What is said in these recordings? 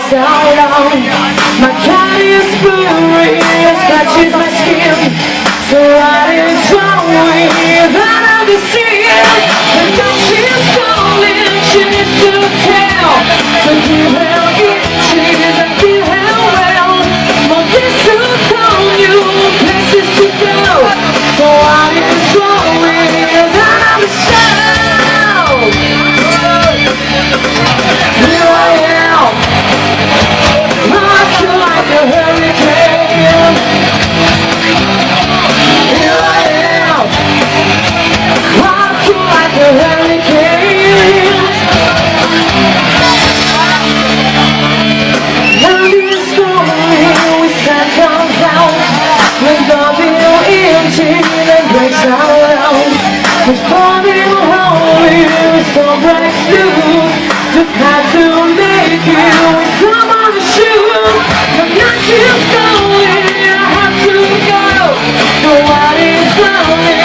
breaks out on. My cat is furry, it scratches my skin. So what is wrong with that I'm the sin? The doctor is calling, she needs to tell. So give her itches and give her well. More things to call you, places to go. So what is wrong with that I'm the show? Here I am, rocking like a hurricane. Here I am, rocking like a hurricane. Now this story we stand down when the bill empty and breaks out loud. We're falling holy, so breaks loose. Just had to make it with some on the shoes. The night is going, I have to go. Nobody's running,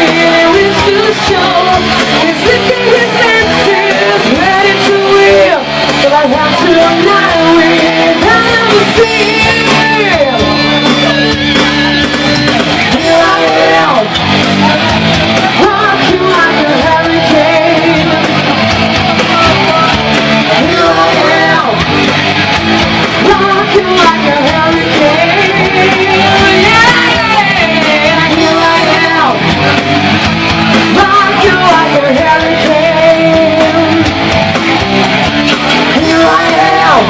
it's to the show. It's lifting his senses, ready to wheel. But I have to lie with, I never feel. Here I am, rocking like a hurricane. Here I am, rocking like a hurricane. Yeah, here I am, rocking like a hurricane. Here I am,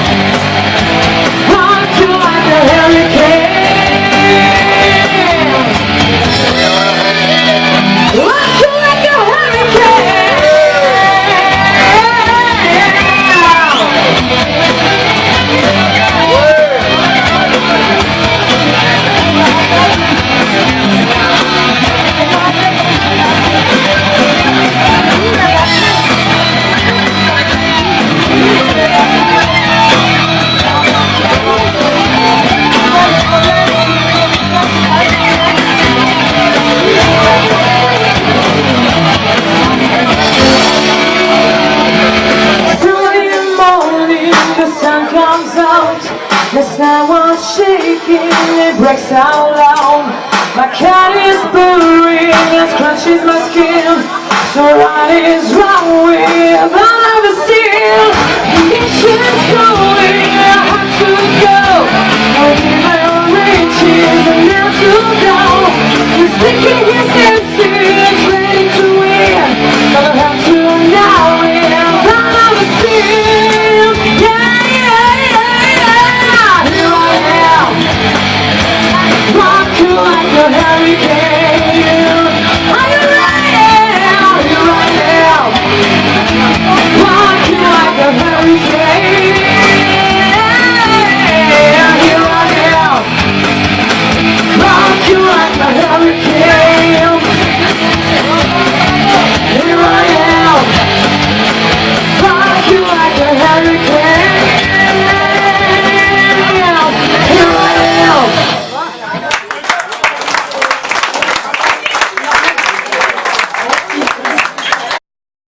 rocking like a hurricane. Rocking like a hurricane. Yes, I was shaking, it breaks out loud. My cat is purring, it scratches my skin. So what is wrong with all of the sin?